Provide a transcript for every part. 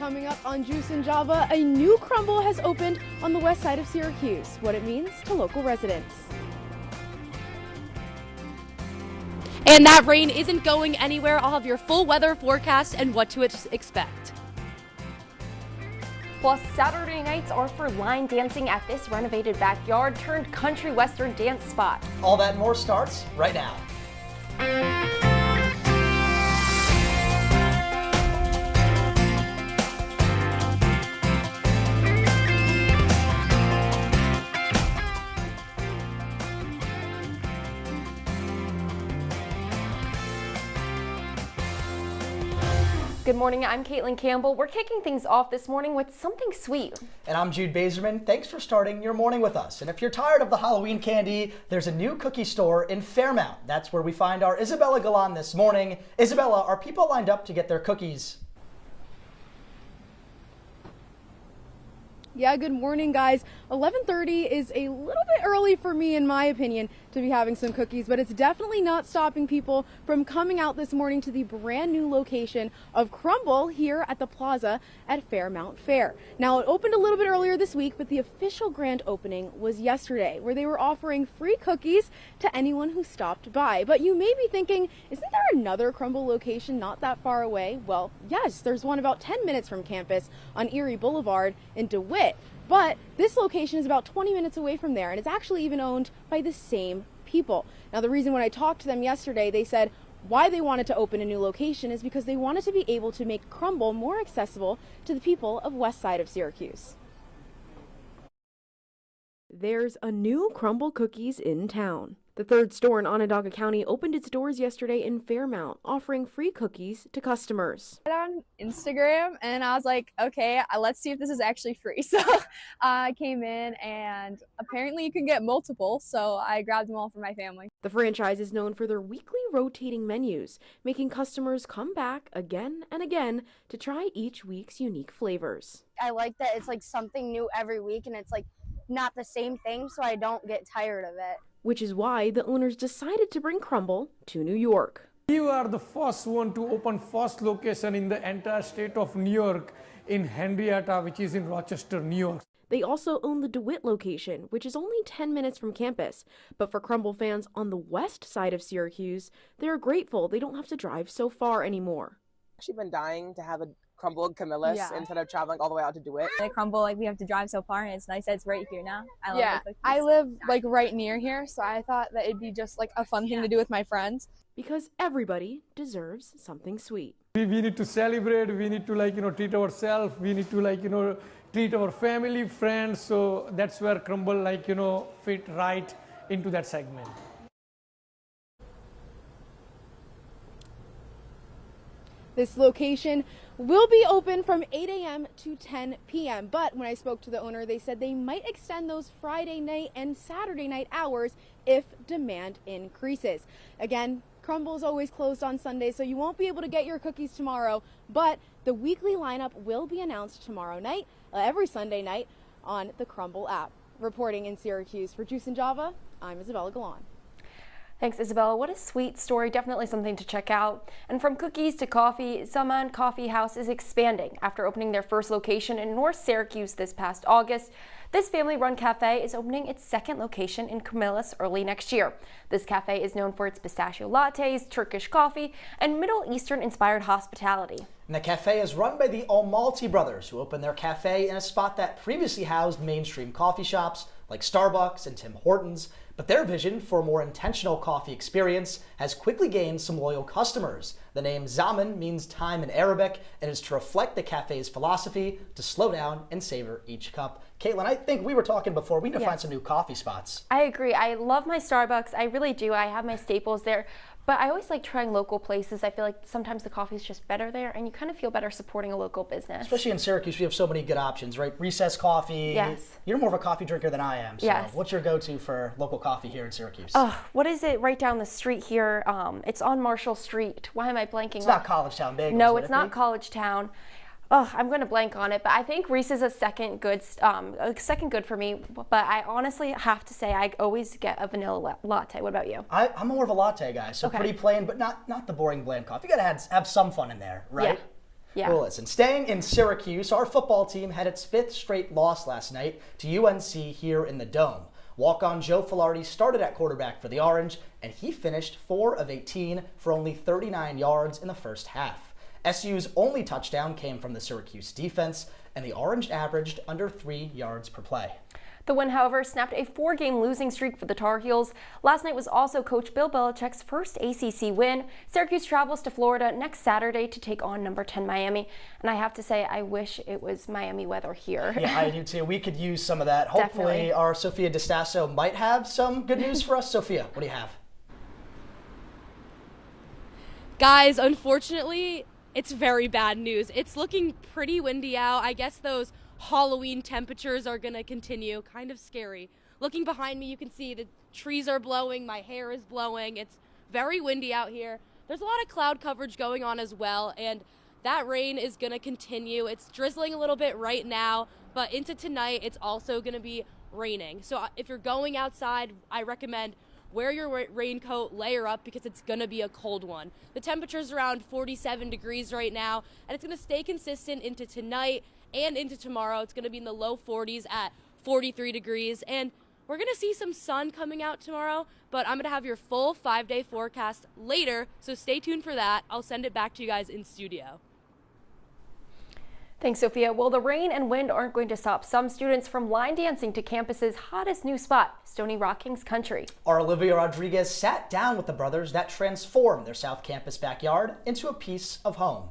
Coming up on Juice and Java, a new crumble has opened on the west side of Syracuse. What it means to local residents. And that rain isn't going anywhere. I'll have your full weather forecast and what to expect. Plus, Saturday nights are for line dancing at this renovated backyard turned country western dance spot. All that and more starts right now. Good morning, I'm Kaitlin Campbell. We're kicking things off this morning with something sweet. And I'm Jude Bazerman. Thanks for starting your morning with us. And if you're tired of the Halloween candy, there's a new cookie store in Fairmount. That's where we find our Isabella Galan this morning. Isabella, are people lined up to get their cookies? Yeah, good morning, guys. 11:30 is a little bit early for me, in my opinion, to be having some cookies, but it's definitely not stopping people from coming out this morning to the brand new location of Crumble here at the plaza at Fairmount Fair. Now, it opened a little bit earlier this week, but the official grand opening was yesterday, where they were offering free cookies to anyone who stopped by. But you may be thinking, isn't there another Crumble location not that far away? Well, yes, there's one about 10 minutes from campus on Erie Boulevard in DeWitt. But this location is about 20 minutes away from there, and it's actually even owned by the same people. Now, the reason when I talked to them yesterday, they said why they wanted to open a new location is because they wanted to be able to make Crumble more accessible to the people of west side of Syracuse. There's a new Crumble cookies in town. The third store in Onondaga County opened its doors yesterday in Fairmount, offering free cookies to customers. On Instagram, and I was like, okay, let's see if this is actually free. So I came in, and apparently you can get multiple, so I grabbed them all for my family. The franchise is known for their weekly rotating menus, making customers come back again and again to try each week's unique flavors. I like that it's like something new every week, and it's like not the same thing, so I don't get tired of it. Which is why the owners decided to bring Crumble to New York. You are the first one to open first location in the entire state of New York in Henrietta, which is in Rochester, New York. They also own the DeWitt location, which is only 10 minutes from campus. But for Crumble fans on the west side of Syracuse, they're grateful they don't have to drive so far anymore. I've actually been dying to have a Crumble and Camillus instead of traveling all the way out to DeWitt. The Crumble, like we have to drive so far, and it's nice that it's right here now. I live like right near here, so I thought that it'd be just like a fun thing to do with my friends. Because everybody deserves something sweet. We need to celebrate, we need to treat ourselves, we need to treat our family, friends, so that's where Crumble fit right into that segment. This location will be open from 8 a.m. to 10 p.m. But when I spoke to the owner, they said they might extend those Friday night and Saturday night hours if demand increases. Again, Crumble is always closed on Sunday, so you won't be able to get your cookies tomorrow. But the weekly lineup will be announced tomorrow night, every Sunday night, on the Crumble app. Reporting in Syracuse for Juice and Java, I'm Isabella Galan. Thanks, Isabella. What a sweet story. Definitely something to check out. And from cookies to coffee, Zaman Coffee House is expanding. After opening their first location in North Syracuse this past August, this family-run cafe is opening its second location in Camillus early next year. This cafe is known for its pistachio lattes, Turkish coffee, and Middle Eastern-inspired hospitality. And the cafe is run by the Almalti brothers, who opened their cafe in a spot that previously housed mainstream coffee shops like Starbucks and Tim Hortons. But their vision for a more intentional coffee experience has quickly gained some loyal customers. The name Zaman means time in Arabic and is to reflect the cafe's philosophy to slow down and savor each cup. Kaitlin, I think we were talking before, we need to find some new coffee spots. I agree. I love my Starbucks. I really do. I have my staples there. But I always like trying local places. I feel like sometimes the coffee is just better there, and you kind of feel better supporting a local business. Especially in Syracuse, we have so many good options, right? Recess coffee. Yes. You're more of a coffee drinker than I am. So yes. What's your go-to for local coffee here in Syracuse? What is it right down the street here? It's on Marshall Street. Why am I blanking? It's not College Town Bagels. No, it's not College Town. I'm going to blank on it, but I think Reese is a second good for me. But I honestly have to say I always get a vanilla latte. What about you? I'm more of a latte guy, so pretty plain, but not the boring bland coffee. You got to have some fun in there, right? Yeah. Yeah. Well, listen, staying in Syracuse, our football team had its 5th straight loss last night to UNC here in the Dome. Walk-on Joe Filardi started at quarterback for the Orange, and he finished 4 of 18 for only 39 yards in the first half. SU's only touchdown came from the Syracuse defense, and the Orange averaged under 3 yards per play. The win, however, snapped a 4-game losing streak for the Tar Heels. Last night was also Coach Bill Belichick's first ACC win. Syracuse travels to Florida next Saturday to take on number 10 Miami. And I have to say, I wish it was Miami weather here. Yeah, I do too. We could use some of that. Hopefully, Definitely. our Sofia Destaso might have some good news for us. Sofia, what do you have? Guys, unfortunately, it's very bad news. It's looking pretty windy out. I guess those Halloween temperatures are going to continue. Kind of scary. Looking behind me, you can see the trees are blowing. My hair is blowing. It's very windy out here. There's a lot of cloud coverage going on as well, and that rain is going to continue. It's drizzling a little bit right now, but into tonight, it's also going to be raining. So if you're going outside, I recommend wear your raincoat, layer up, because it's going to be a cold one. The temperature's around 47 degrees right now, and it's going to stay consistent into tonight and into tomorrow. It's going to be in the low 40s at 43 degrees, and we're going to see some sun coming out tomorrow, but I'm going to have your full 5-day forecast later, so stay tuned for that. I'll send it back to you guys in studio. Thanks, Sophia. Well, the rain and wind aren't going to stop some students from line dancing to campus's hottest new spot, Stony Rock Kings Country. Our Olivia Rodriguez sat down with the brothers that transformed their South Campus backyard into a piece of home.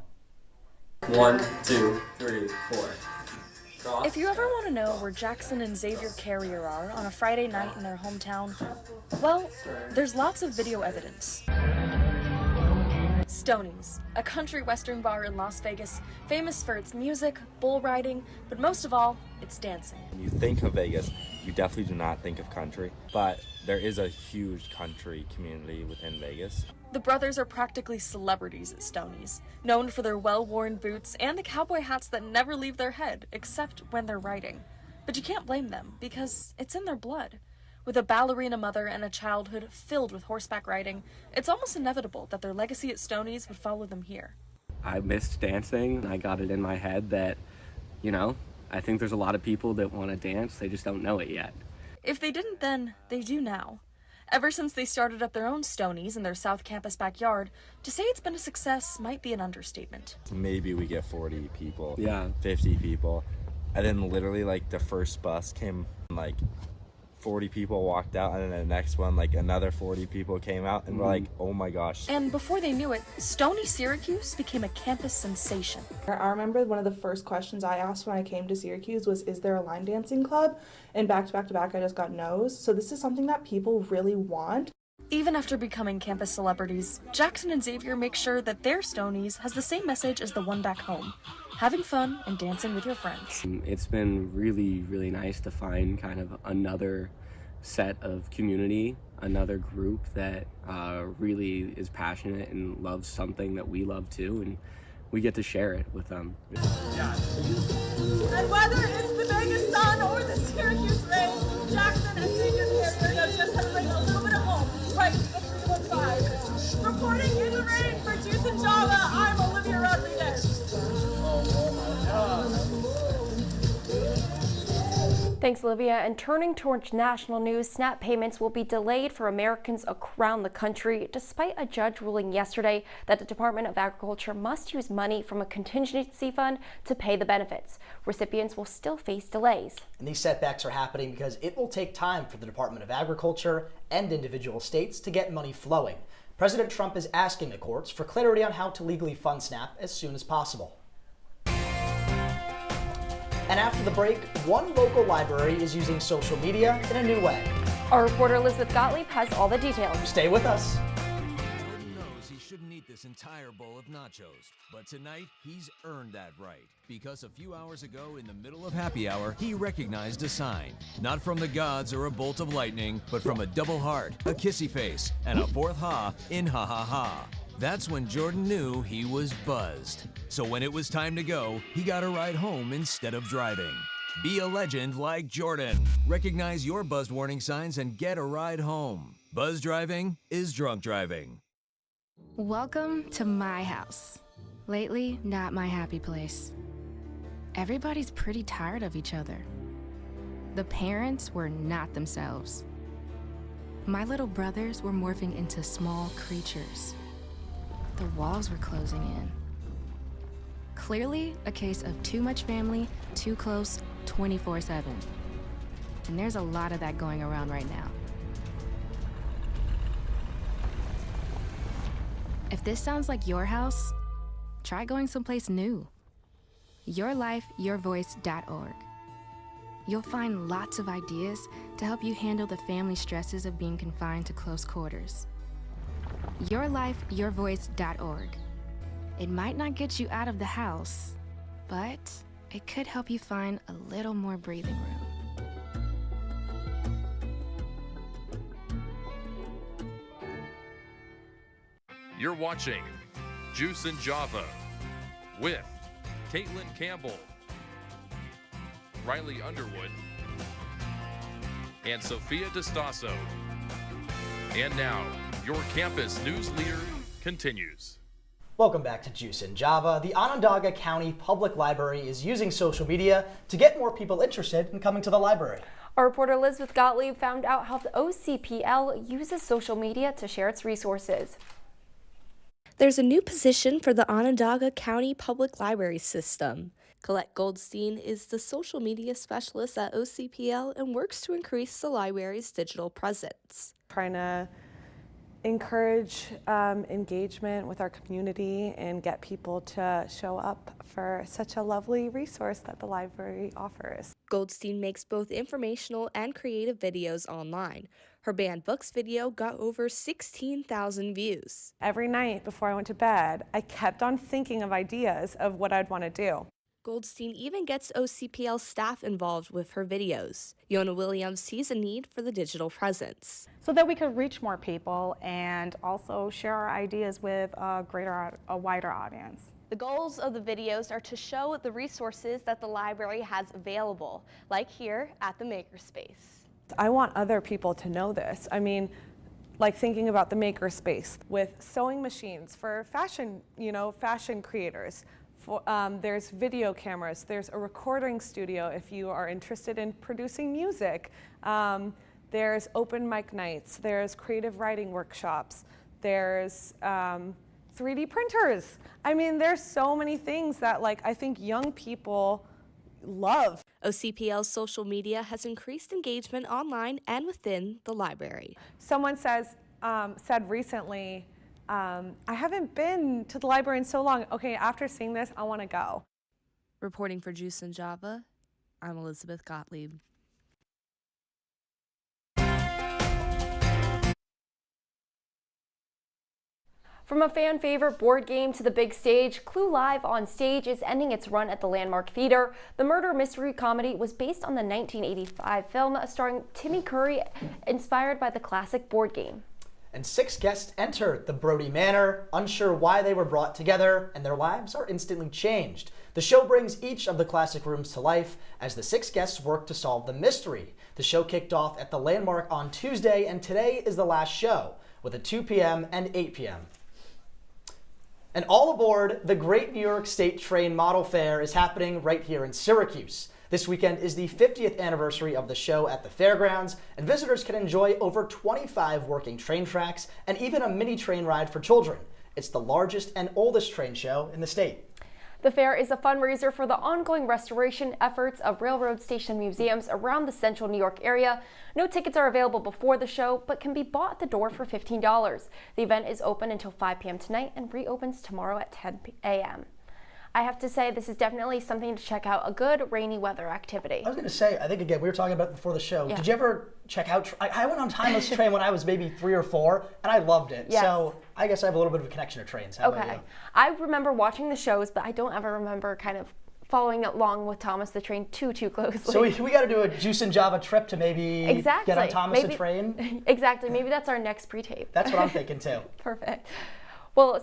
1, 2, 3, 4. Cross. If you ever want to know where Jackson and Xavier Carrier are on a Friday night in their hometown, well, there's lots of video evidence. Stoney's, a country western bar in Las Vegas, famous for its music, bull riding, but most of all, its dancing. When you think of Vegas, you definitely do not think of country, but there is a huge country community within Vegas. The brothers are practically celebrities at Stoney's, known for their well-worn boots and the cowboy hats that never leave their head, except when they're riding. But you can't blame them, because it's in their blood. With a ballerina mother and a childhood filled with horseback riding, it's almost inevitable that their legacy at Stoney's would follow them here. I missed dancing. I got it in my head that, I think there's a lot of people that want to dance, they just don't know it yet. If they didn't then, they do now. Ever since they started up their own Stoney's in their South Campus backyard, to say it's been a success might be an understatement. Maybe we get 40 people, yeah, 50 people, and then literally the first bus came, 40 people walked out, and then the next one, another 40 people came out, and we're like, oh my gosh. And before they knew it, Stony Syracuse became a campus sensation. I remember one of the first questions I asked when I came to Syracuse was, is there a line dancing club? And back to back, I just got no's. So this is something that people really want. Even after becoming campus celebrities, Jackson and Xavier make sure that their Stoney's has the same message as the one back home: having fun and dancing with your friends. It's been really, really nice to find kind of another set of community, another group that really is passionate and loves something that we love too, and we get to share it with them. And whether it's the Vegas sun or the Syracuse rain, Jackson and Xavier Carrier know just how to bring a little bit of home right to the 315. Reporting in the rain for Jude and Java, I'm Olivia Rodriguez. Oh my God. Thanks, Olivia. And turning towards national news, SNAP payments will be delayed for Americans around the country, despite a judge ruling yesterday that the Department of Agriculture must use money from a contingency fund to pay the benefits. Recipients will still face delays. And these setbacks are happening because it will take time for the Department of Agriculture and individual states to get money flowing. President Trump is asking the courts for clarity on how to legally fund SNAP as soon as possible. And after the break, one local library is using social media in a new way. Our reporter Elizabeth Gottlieb has all the details. Stay with us. Jordan knows he shouldn't eat this entire bowl of nachos, but tonight he's earned that right. Because a few hours ago, in the middle of happy hour, he recognized a sign. Not from the gods or a bolt of lightning, but from a double heart, a kissy face, and a fourth ha in ha ha ha. That's when Jordan knew he was buzzed. So when it was time to go, he got a ride home instead of driving. Be a legend like Jordan. Recognize your buzzed warning signs and get a ride home. Buzz driving is drunk driving. Welcome to my house. Lately, not my happy place. Everybody's pretty tired of each other. The parents were not themselves. My little brothers were morphing into small creatures. The walls were closing in. Clearly, a case of too much family, too close, 24/7. And there's a lot of that going around right now. If this sounds like your house, try going someplace new. YourLifeYourVoice.org. You'll find lots of ideas to help you handle the family stresses of being confined to close quarters. YourLifeYourVoice.org. It might not get you out of the house, but it could help you find a little more breathing room. You're watching Juice and Java with Kaitlin Campbell, Riley Underwood, and Sofia Destaso. And now, your campus news leader continues. Welcome back to Juice and Java. The Onondaga County Public Library is using social media to get more people interested in coming to the library. Our reporter Elizabeth Gottlieb found out how the OCPL uses social media to share its resources. There's a new position for the Onondaga County Public Library System. Colette Goldstein is the social media specialist at OCPL and works to increase the library's digital presence. Trying to encourage engagement with our community and get people to show up for such a lovely resource that the library offers. Goldstein makes both informational and creative videos online. Her banned books video got over 16,000 views. Every night before I went to bed, I kept on thinking of ideas of what I'd want to do. Goldstein even gets OCPL staff involved with her videos. Yona Williams sees a need for the digital presence. So that we could reach more people and also share our ideas with a wider audience. The goals of the videos are to show the resources that the library has available, like here at the Makerspace. I want other people to know this. I mean, like thinking about the Makerspace with sewing machines for fashion, fashion creators. There's video cameras, there's a recording studio if you are interested in producing music. There's open mic nights, there's creative writing workshops, there's 3D printers. I mean, there's so many things that I think young people love. OCPL's social media has increased engagement online and within the library. Someone said recently, I haven't been to the library in so long. Okay, after seeing this, I want to go. Reporting for Juice and Java, I'm Elizabeth Gottlieb. From a fan favorite board game to the big stage, Clue Live on Stage is ending its run at the Landmark Theater. The murder mystery comedy was based on the 1985 film starring Timmy Curry, inspired by the classic board game. And 6 guests enter the Brody Manor, unsure why they were brought together, and their lives are instantly changed. The show brings each of the classic rooms to life as the 6 guests work to solve the mystery. The show kicked off at the Landmark on Tuesday, and today is the last show, with a 2 p.m. and 8 p.m. And all aboard, the Great New York State Train Model Fair is happening right here in Syracuse. This weekend is the 50th anniversary of the show at the fairgrounds, and visitors can enjoy over 25 working train tracks and even a mini train ride for children. It's the largest and oldest train show in the state. The fair is a fundraiser for the ongoing restoration efforts of railroad station museums around the central New York area. No tickets are available before the show, but can be bought at the door for $15. The event is open until 5 p.m. tonight and reopens tomorrow at 10 a.m. I have to say, this is definitely something to check out, a good rainy weather activity. I was going to say, I think again, we were talking about it before the show. Yeah. Did you ever check out, I went on Timeless Train when I was maybe 3 or 4, and I loved it. Yes. So I guess I have a little bit of a connection to trains. How about you? I remember watching the shows, but I don't ever remember kind of following along with Thomas the Train too closely. So we got to do a Juice and Java trip to maybe get on Thomas the Train? Exactly. Maybe that's our next pre-tape. That's what I'm thinking too. Perfect. Well,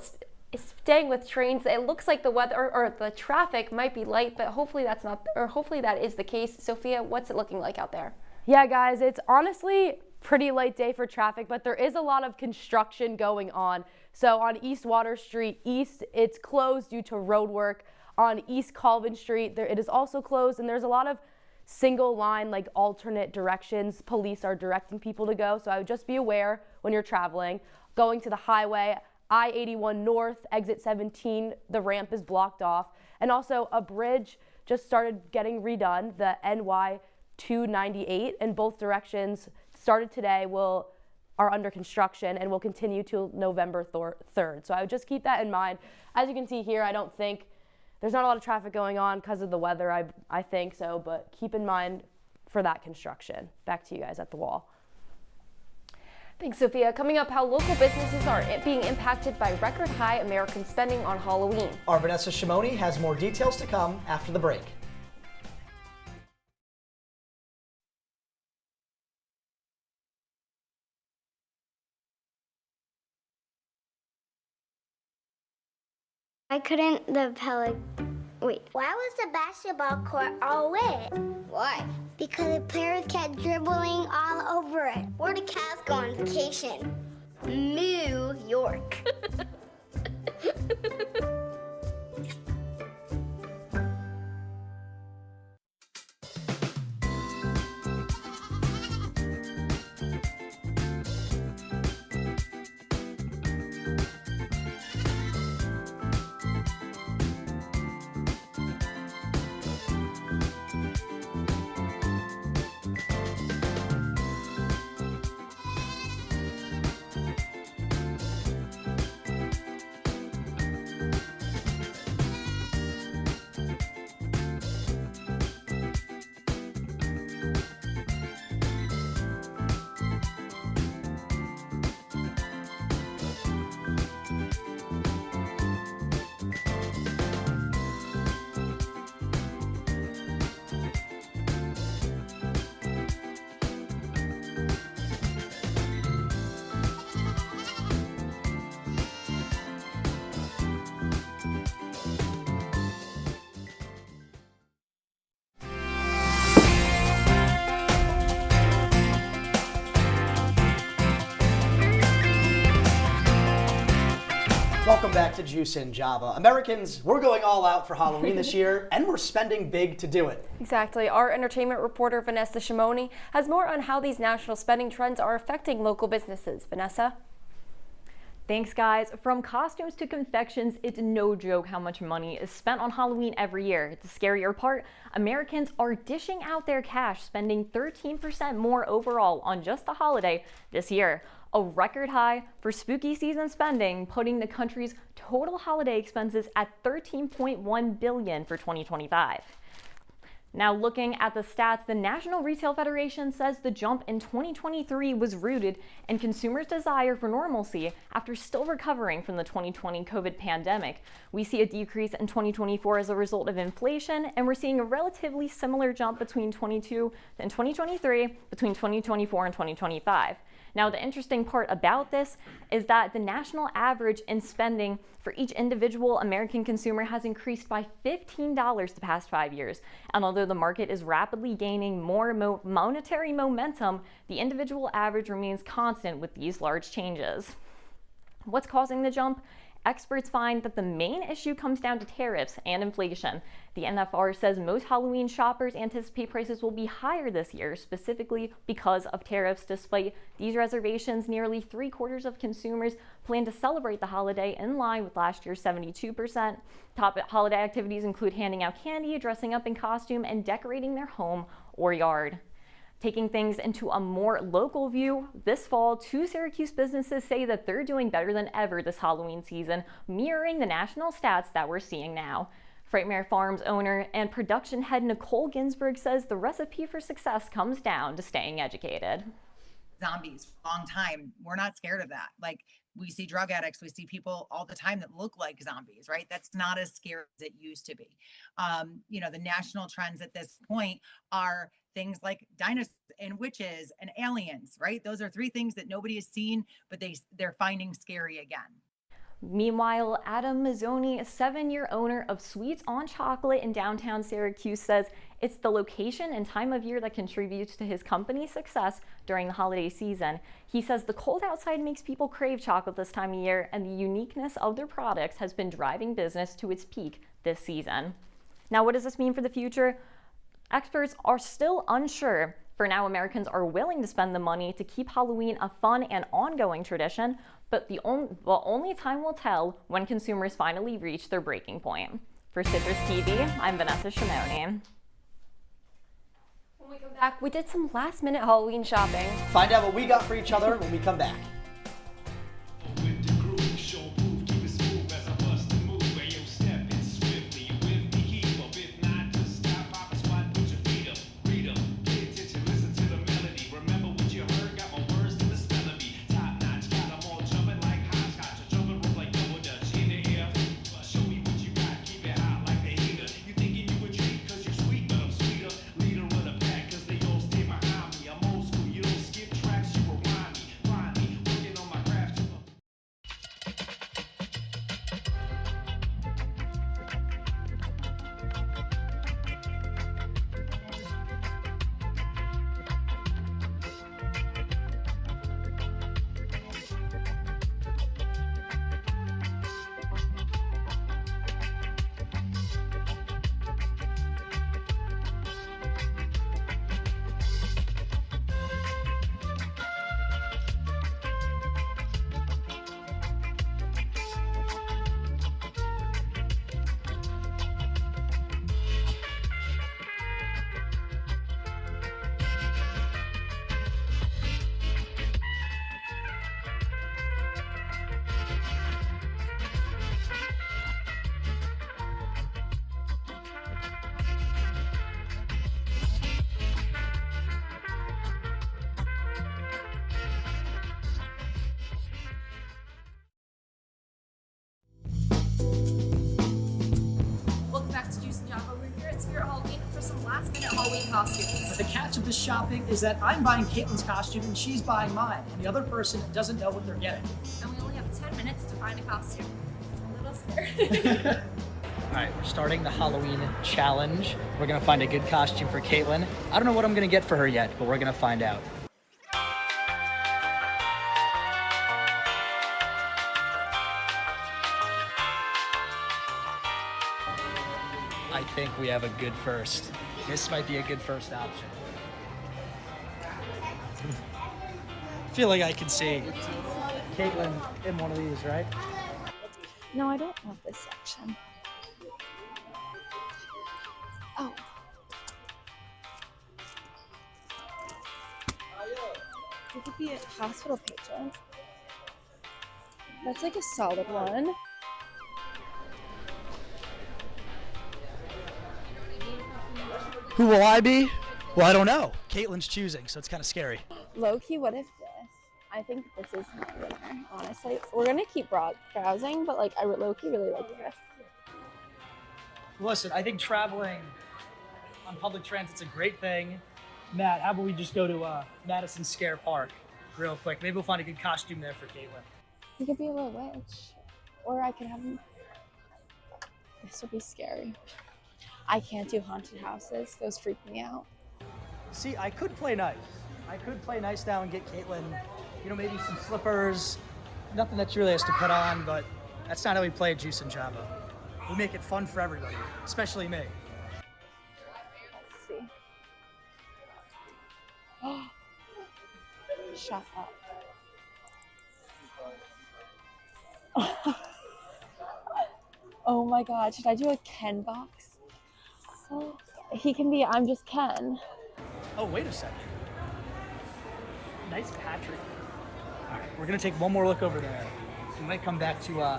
staying with trains, it looks like the weather or the traffic might be light, but hopefully that's not, or hopefully that is the case. Sophia, what's it looking like out there? Yeah, guys, it's honestly pretty light day for traffic, but there is a lot of construction going on. So on East Water Street East, it's closed due to road work. On East Colvin Street, it is also closed, and there's a lot of single line, like alternate directions police are directing people to go. So I would just be aware when you're traveling. Going to the highway, I-81 North, exit 17, the ramp is blocked off. And also a bridge just started getting redone, the NY 298, in both directions started today, are under construction and will continue till November 3rd. So I would just keep that in mind. As you can see here, I don't think there's not a lot of traffic going on because of the weather, I think so, but keep in mind for that construction. Back to you guys at the wall. Thanks, Sophia. Coming up, how local businesses are being impacted by record high American spending on Halloween. Our Vannessa Schimony has more details to come after the break. Why was the basketball court all wet? Why? Because the players kept dribbling all over it. Where did Cavs go on vacation? New York. Welcome back to Juice in Java. Americans, we're going all out for Halloween this year, and we're spending big to do it. Exactly. Our entertainment reporter, Vannessa Schimony, has more on how these national spending trends are affecting local businesses. Vannessa? Thanks, guys. From costumes to confections, it's no joke how much money is spent on Halloween every year. The scarier part, Americans are dishing out their cash, spending 13% more overall on just the holiday this year. A record high for spooky season spending, putting the country's total holiday expenses at $13.1 billion for 2025. Now looking at the stats, the National Retail Federation says the jump in 2023 was rooted in consumers' desire for normalcy after still recovering from the 2020 COVID pandemic. We see a decrease in 2024 as a result of inflation, and we're seeing a relatively similar jump between 2022 and 2023, between 2024 and 2025. Now, the interesting part about this is that the national average in spending for each individual American consumer has increased by $15 the past 5 years. And although the market is rapidly gaining more monetary momentum, the individual average remains constant with these large changes. What's causing the jump? Experts find that the main issue comes down to tariffs and inflation. The NFR says most Halloween shoppers anticipate prices will be higher this year, specifically because of tariffs. Despite these reservations, nearly 3/4 of consumers plan to celebrate the holiday in line with last year's 72%. Top holiday activities include handing out candy, dressing up in costume, and decorating their home or yard. Taking things into a more local view, this fall, 2 Syracuse businesses say that they're doing better than ever this Halloween season, mirroring the national stats that we're seeing now. Frightmare Farms owner and production head Nicole Ginsburg says the recipe for success comes down to staying educated. Zombies for a long time. We're not scared of that. Like, we see drug addicts, we see people all the time that look like zombies, right? That's not as scary as it used to be. The national trends at this point are things like dinosaurs and witches and aliens, right? Those are 3 things that nobody has seen, but they're finding scary again. Meanwhile, Adam Mazzoni, a 7-year owner of Sweets on Chocolate in downtown Syracuse, says it's the location and time of year that contributes to his company's success during the holiday season. He says the cold outside makes people crave chocolate this time of year, and the uniqueness of their products has been driving business to its peak this season. Now, what does this mean for the future? Experts are still unsure. For now, Americans are willing to spend the money to keep Halloween a fun and ongoing tradition, but only time will tell when consumers finally reach their breaking point. For CitrusTV, I'm Vannessa Schimony. When we come back, we did some last-minute Halloween shopping. Find out what we got for each other when we come back. But the catch of this shopping is that I'm buying Caitlin's costume and she's buying mine, and the other person doesn't know what they're getting. And we only have 10 minutes to find a costume. I'm a little scared. All right, we're starting the Halloween challenge. We're gonna find a good costume for Kaitlin. I don't know what I'm gonna get for her yet, but we're gonna find out. I think we have a good first. This might be a good first option. I feel like I can see Kaitlin in one of these, right? No, I don't want this section. Oh. You could be a hospital patient. That's like a solid one. Who will I be? Well, I don't know. Caitlin's choosing, so it's kind of scary. Low-key, what if this? I think this is my winner, honestly. We're gonna keep browsing, but like I low-key really like this. Listen, I think traveling on public transit's a great thing. Matt, how about we just go to Madison Square Park real quick? Maybe we'll find a good costume there for Kaitlin. You could be a little witch. Or I could have him. This would be scary. I can't do haunted houses. Those freak me out. See, I could play nice. I could play nice now and get Kaitlin, you know, maybe some slippers. Nothing that she really has to put on, but that's not how we play at Juice and Java. We make it fun for everybody, especially me. Let's see. Shut up. Oh my god, should I do a Ken box? So he can be I'm just Ken. Oh, wait a second. Nice Patrick. All right, we're gonna take one more look over there. We might come back to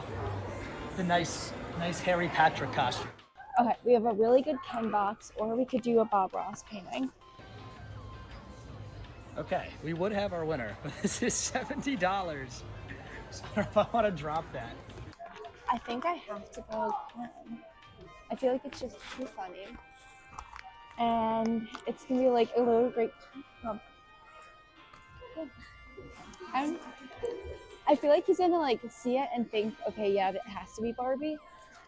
the nice Harry Patrick costume. Okay, we have a really good Ken box, or we could do a Bob Ross painting. Okay, we would have our winner, but this is $70. So I don't know if I want to drop that. I think I have to go Ken. I feel like it's just too funny. And it's gonna be like a little great. I I feel like he's gonna like see it and think, okay, yeah, it has to be Barbie,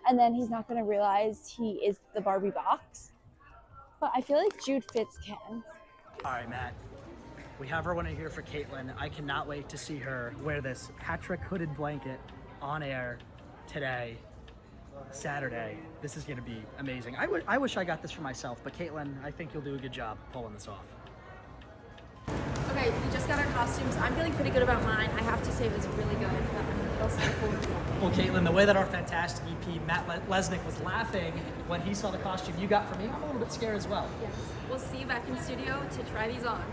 and then he's not gonna realize he is the Barbie box. But I feel like Jude fits Ken. All right, Matt. We have our winner here for Kaitlin. I cannot wait to see her wear this Patrick hooded blanket on air today, Saturday. This is going to be amazing. I wish I got this for myself, but Kaitlin, I think you'll do a good job pulling this off. Okay, we just got our costumes. I'm feeling pretty good about mine. I have to say it was really good. I'm still forward to it. Well, Kaitlin, the way that our fantastic EP, Matt Lesnick, was laughing when he saw the costume you got for me, I'm a little bit scared as well. Yes. We'll see you back in studio to try these on.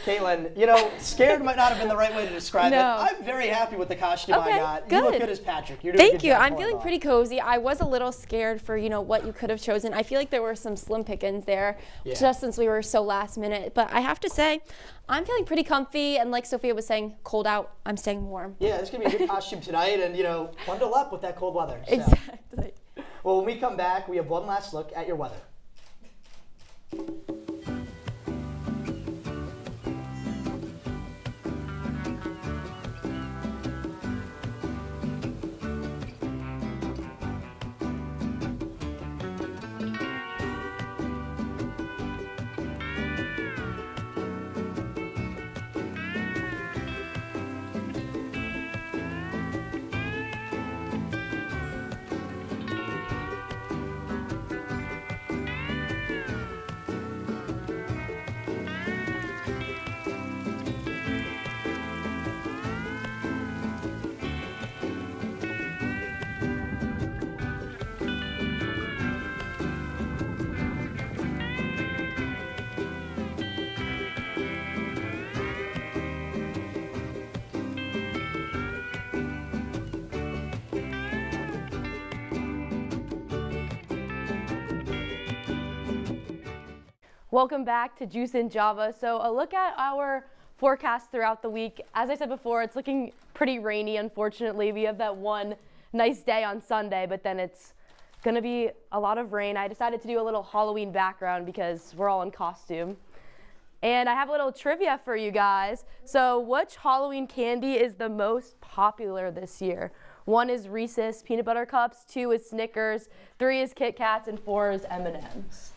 Kaitlin, you know, scared might not have been the right way to describe it. No. I'm very happy with the costume I got. Good. You look good as Patrick. You're doing a Thank good you. job I'm pulling feeling it off. pretty cozy. I was a little scared for, you know, what you could have chosen. I feel like there were some slim pickings there, just since we were so last minute. But I have to say, I'm feeling pretty comfy. And like Sofia was saying, cold out, I'm staying warm. Yeah, it's going to be a good costume tonight. And, you know, bundle up with that cold weather. So. Exactly. Well, when we come back, we have one last look at your weather. Welcome back to Juice and Java. So a look at our forecast throughout the week. As I said before, it's looking pretty rainy, unfortunately. We have that one nice day on Sunday, but then it's gonna be a lot of rain. I decided to do a little Halloween background because we're all in costume. And I have a little trivia for you guys. So which Halloween candy is the most popular this year? 1 is Reese's Peanut Butter Cups, 2 is Snickers, 3 is Kit Kats, and 4 is M&M's.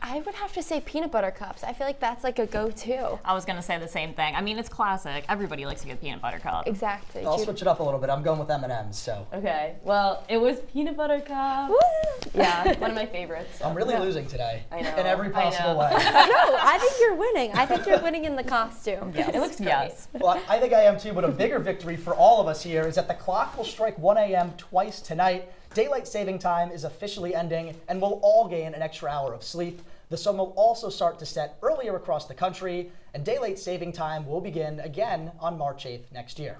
I would have to say peanut butter cups. I feel like that's like a go-to. I was going to say the same thing. I mean, it's classic. Everybody likes a good peanut butter cup. Exactly. I'll switch it up a little bit. I'm going with M&M's, so. Okay, well, it was peanut butter cups. Woo! Yeah, one of my favorites. So. I'm really losing today. I know. In every possible way. No, I think you're winning. I think you're winning in the costume. Yes. It looks great. Yes. Well, I think I am too, but a bigger victory for all of us here is that the clock will strike 1 a.m. twice tonight. Daylight saving time is officially ending, and we'll all gain an extra hour of sleep. The sun will also start to set earlier across the country, and daylight saving time will begin again on March 8th next year.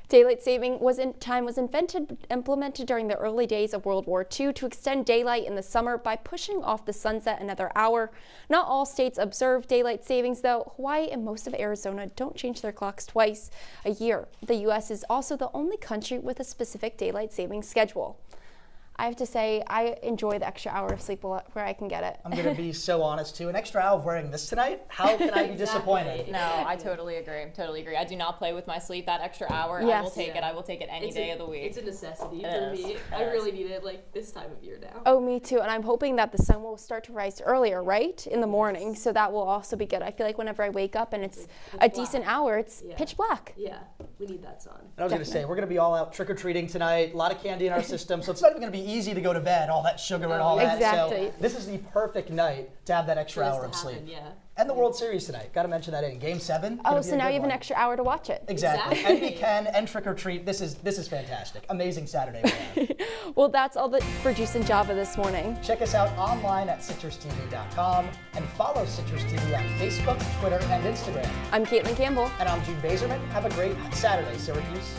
Daylight saving time was implemented during the early days of World War II to extend daylight in the summer by pushing off the sunset another hour. Not all states observe daylight savings, though. Hawaii and most of Arizona don't change their clocks twice a year. The U.S. is also the only country with a specific daylight saving schedule. I have to say, I enjoy the extra hour of sleep where I can get it. I'm going to be so honest, too. An extra hour of wearing this tonight? How can I be disappointed? No, I totally agree. Totally agree. I do not play with my sleep. That extra hour, Yes. I will take it. I will take it any day of the week. It's a necessity It for is. me. It I is. really need it like this time of year now. Oh, me too. And I'm hoping that the sun will start to rise earlier, right? In the morning. So that will also be good. I feel like whenever I wake up and it's a decent hour, it's pitch black. Yeah, we need that sun. And I was going to say, we're going to be all out trick-or-treating tonight, a lot of candy in our system, so it's not even going to be easy to go to bed, all that sugar and all that. Exactly. So this is the perfect night to have that extra hour of sleep. Yeah. And the World Series tonight. Got to mention that in Game 7. Oh, so now you have an extra hour to watch it. Exactly. And we can, and trick-or-treat. This is fantastic. Amazing Saturday morning. Well, that's all for Juice and Java this morning. Check us out online at CitrusTV.com and follow Citrus TV on Facebook, Twitter, and Instagram. I'm Kaitlin Campbell. And I'm Jude Bazerman. Have a great Saturday, Syracuse.